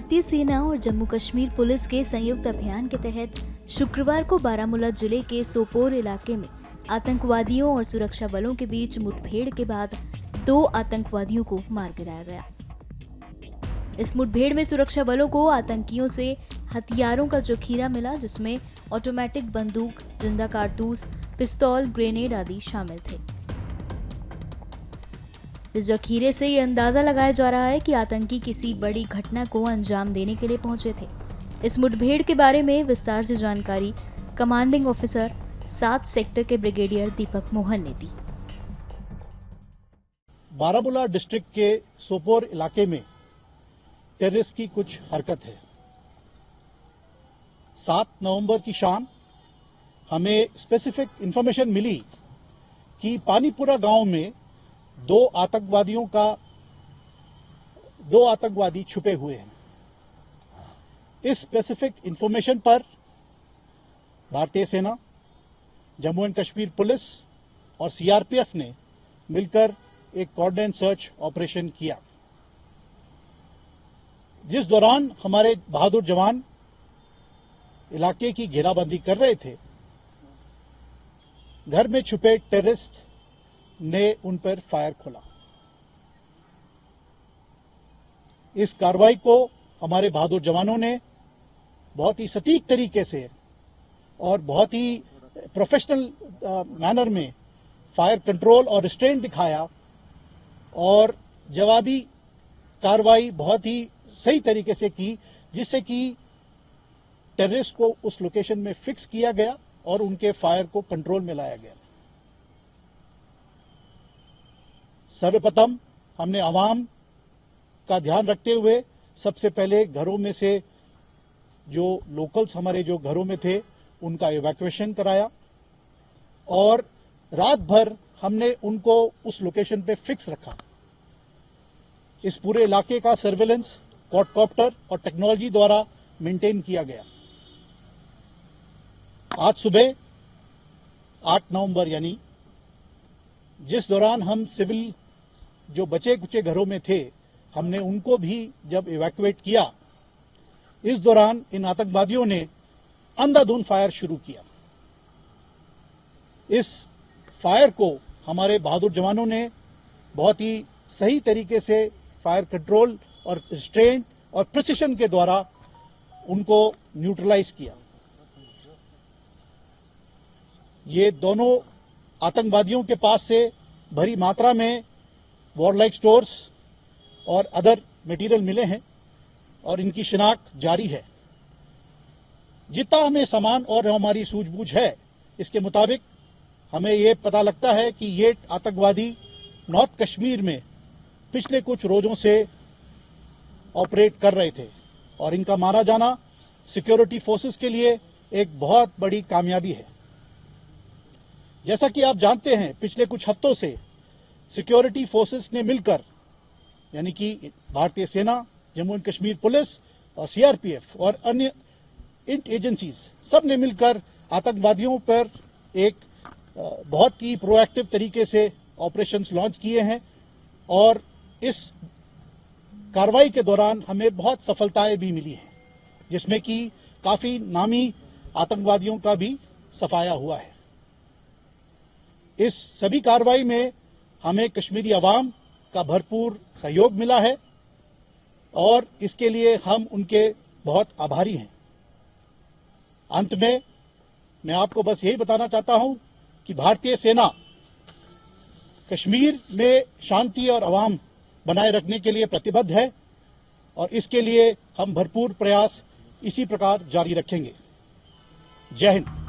भारतीय सेना और जम्मू कश्मीर पुलिस के संयुक्त अभियान के तहत शुक्रवार को बारामूला जिले के सोपोर इलाके में आतंकवादियों और सुरक्षा बलों के बीच मुठभेड़ के बाद 2 आतंकवादियों को मार गिराया गया। इस मुठभेड़ में सुरक्षा बलों को आतंकियों से हथियारों का जखीरा मिला, जिसमें ऑटोमेटिक बंदूक, जिंदा कारतूस, पिस्तौल, ग्रेनेड आदि शामिल थे। इस जखीरे से ये अंदाजा लगाया जा रहा है कि आतंकी किसी बड़ी घटना को अंजाम देने के लिए पहुंचे थे। इस मुठभेड़ के बारे में विस्तार से जानकारी कमांडिंग ऑफिसर 7 सेक्टर के ब्रिगेडियर दीपक मोहन ने दी। बारामूला डिस्ट्रिक्ट के सोपोर इलाके में टेररिस्ट की कुछ हरकत है। 7 नवंबर की शाम हमें स्पेसिफिक इंफॉर्मेशन मिली कि पानीपुरा गांव में 2 आतंकवादी छुपे हुए हैं। इस स्पेसिफिक इंफॉर्मेशन पर भारतीय सेना, जम्मू एंड कश्मीर पुलिस और सीआरपीएफ ने मिलकर एक कोऑर्डिनेट सर्च ऑपरेशन किया, जिस दौरान हमारे बहादुर जवान इलाके की घेराबंदी कर रहे थे। घर में छुपे टेररिस्ट ने उन पर फायर खोला। इस कार्रवाई को हमारे बहादुर जवानों ने बहुत ही सटीक तरीके से और बहुत ही प्रोफेशनल मैनर में फायर कंट्रोल और रिस्ट्रेंट दिखाया और जवाबी कार्रवाई बहुत ही सही तरीके से की, जिससे कि टेररिस्ट को उस लोकेशन में फिक्स किया गया और उनके फायर को कंट्रोल में लाया गया। सर्वप्रथम हमने आवाम का ध्यान रखते हुए सबसे पहले घरों में से जो लोकल्स हमारे जो घरों में थे उनका इवैक्यूएशन कराया और रात भर हमने उनको उस लोकेशन पे फिक्स रखा। इस पूरे इलाके का सर्वेलेंस क्वाडकॉप्टर और टेक्नोलॉजी द्वारा मेंटेन किया गया। आज सुबह 8 नवंबर यानी जिस दौरान हम सिविल जो बचे कुचे घरों में थे, हमने उनको भी जब इवैक्यूएट किया, इस दौरान इन आतंकवादियों ने अंधाधुंध फायर शुरू किया। इस फायर को हमारे बहादुर जवानों ने बहुत ही सही तरीके से फायर कंट्रोल और रिस्ट्रेंट और प्रिसिशन के द्वारा उनको न्यूट्रलाइज किया। ये दोनों आतंकवादियों के पास से भरी मात्रा में वॉरलाइक स्टोर्स और अदर मटेरियल मिले हैं और इनकी शिनाख्त जारी है। जितना हमें सामान और हमारी सूझबूझ है, इसके मुताबिक हमें ये पता लगता है कि ये आतंकवादी नॉर्थ कश्मीर में पिछले कुछ रोजों से ऑपरेट कर रहे थे और इनका माना जाना सिक्योरिटी फोर्सेस के लिए एक बहुत बड़ी कामयाबी है। जैसा कि आप जानते हैं, पिछले कुछ हफ्तों से सिक्योरिटी फोर्सेस ने मिलकर, यानी कि भारतीय सेना, जम्मू एंड कश्मीर पुलिस और सीआरपीएफ और अन्य एजेंसीज सब ने मिलकर आतंकवादियों पर एक बहुत ही प्रोएक्टिव तरीके से ऑपरेशंस लॉन्च किए हैं और इस कार्रवाई के दौरान हमें बहुत सफलताएं भी मिली हैं, जिसमें कि काफी नामी आतंकवादियों का भी सफाया हुआ है। इस सभी कार्रवाई में हमें कश्मीरी अवाम का भरपूर सहयोग मिला है और इसके लिए हम उनके बहुत आभारी हैं। अंत में मैं आपको बस यही बताना चाहता हूं कि भारतीय सेना कश्मीर में शांति और अवाम बनाए रखने के लिए प्रतिबद्ध है और इसके लिए हम भरपूर प्रयास इसी प्रकार जारी रखेंगे। जय हिंद।